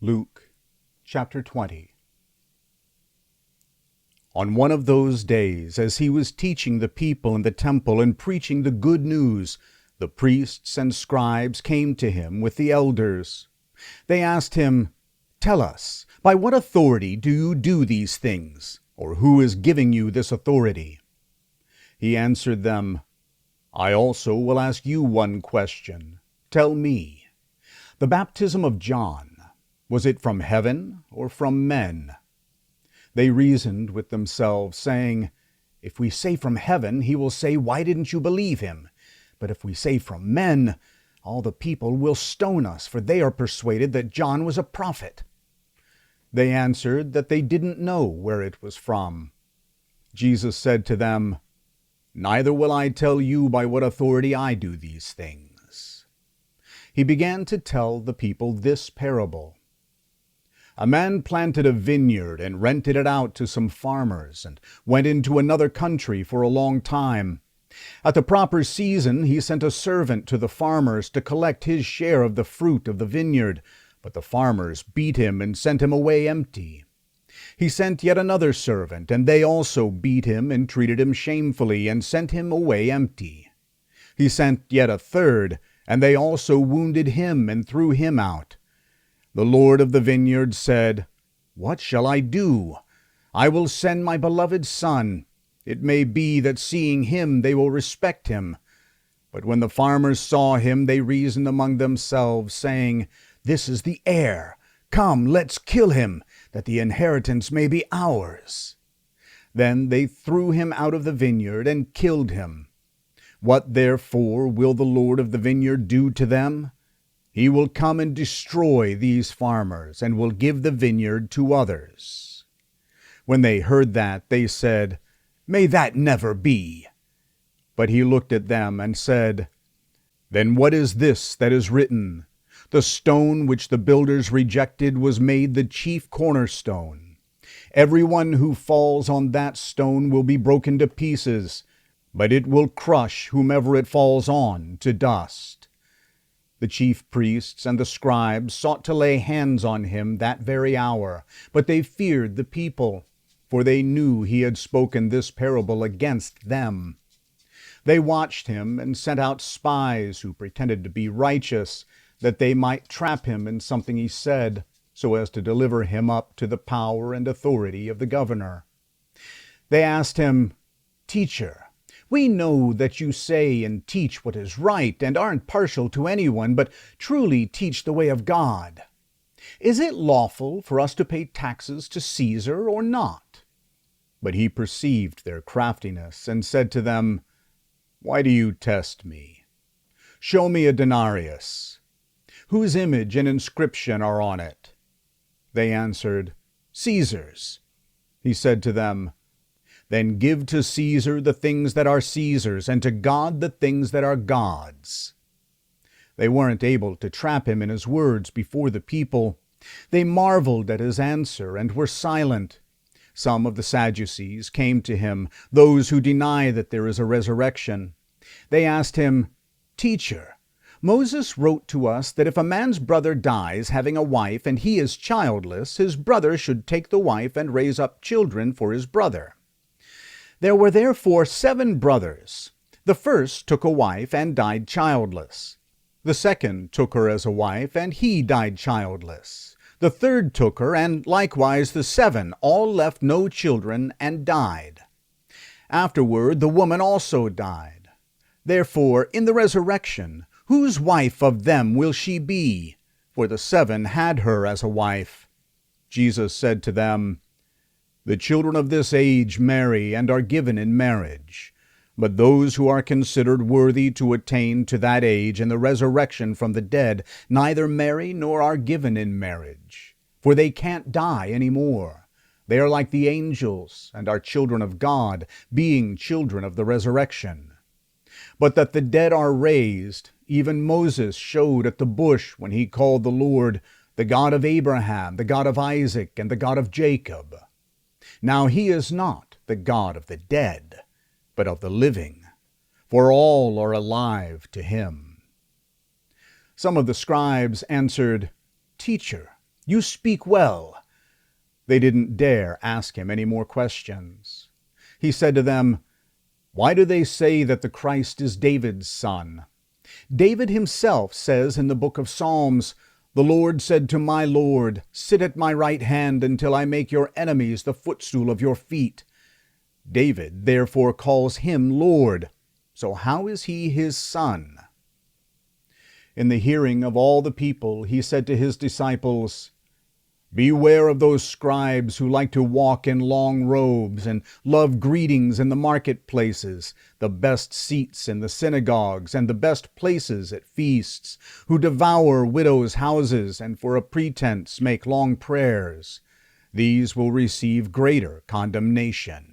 Luke chapter 20. On one of those days, as he was teaching the people in the temple and preaching the good news, the priests and scribes came to him with the elders. They asked him, "Tell us, by what authority do you do these things? Or who is giving you this authority?" He answered them, "I also will ask you one question. Tell me, the baptism of John, was it from heaven or from men?" They reasoned with themselves, saying, "If we say from heaven, he will say, 'Why didn't you believe him?' But if we say from men, all the people will stone us, for they are persuaded that John was a prophet." They answered that they didn't know where it was from. Jesus said to them, "Neither will I tell you by what authority I do these things." He began to tell the people this parable. A man planted a vineyard and rented it out to some farmers and went into another country for a long time. At the proper season, he sent a servant to the farmers to collect his share of the fruit of the vineyard, but the farmers beat him and sent him away empty. He sent yet another servant, and they also beat him and treated him shamefully and sent him away empty. He sent yet a third, and they also wounded him and threw him out. The Lord of the vineyard said, "What shall I do? I will send my beloved son. It may be that seeing him they will respect him." But when the farmers saw him, they reasoned among themselves, saying, "This is the heir. Come, let's kill him, that the inheritance may be ours." Then they threw him out of the vineyard and killed him. What therefore will the Lord of the vineyard do to them? He will come and destroy these farmers, and will give the vineyard to others. When they heard that, they said, "May that never be." But he looked at them and said, "Then what is this that is written? The stone which the builders rejected was made the chief cornerstone. Everyone who falls on that stone will be broken to pieces, but it will crush whomever it falls on to dust." The chief priests and the scribes sought to lay hands on him that very hour, but they feared the people, for they knew he had spoken this parable against them. They watched him and sent out spies who pretended to be righteous, that they might trap him in something he said, so as to deliver him up to the power and authority of the governor. They asked him, "Teacher, we know that you say and teach what is right, and aren't partial to anyone, but truly teach the way of God. Is it lawful for us to pay taxes to Caesar or not?" But he perceived their craftiness, and said to them, "Why do you test me? Show me a denarius. Whose image and inscription are on it?" They answered, "Caesar's." He said to them, "Then give to Caesar the things that are Caesar's, and to God the things that are God's." They weren't able to trap him in his words before the people. They marveled at his answer and were silent. Some of the Sadducees came to him, those who deny that there is a resurrection. They asked him, "Teacher, Moses wrote to us that if a man's brother dies having a wife and he is childless, his brother should take the wife and raise up children for his brother. There were therefore 7 brothers. The first took a wife and died childless. The second took her as a wife, and he died childless. The third took her, and likewise the 7, all left no children and died. Afterward the woman also died. Therefore, in the resurrection, whose wife of them will she be? For the 7 had her as a wife." Jesus said to them, "The children of this age marry and are given in marriage. But those who are considered worthy to attain to that age and the resurrection from the dead neither marry nor are given in marriage, for they can't die any more. They are like the angels and are children of God, being children of the resurrection. But that the dead are raised, even Moses showed at the bush when he called the Lord, the God of Abraham, the God of Isaac, and the God of Jacob. Now he is not the God of the dead, but of the living, for all are alive to him." Some of the scribes answered, "Teacher, You speak well." They didn't dare ask him any more questions. He said to them, "Why do they say that the Christ is David's son? David himself says in the book of Psalms, 'The Lord said to my Lord, sit at my right hand until I make your enemies the footstool of your feet.' David therefore calls him Lord. So how is he his son?" In the hearing of all the people, he said to his disciples, "Beware of those scribes who like to walk in long robes and love greetings in the marketplaces, the best seats in the synagogues, and the best places at feasts, who devour widows' houses and for a pretense make long prayers. These will receive greater condemnation.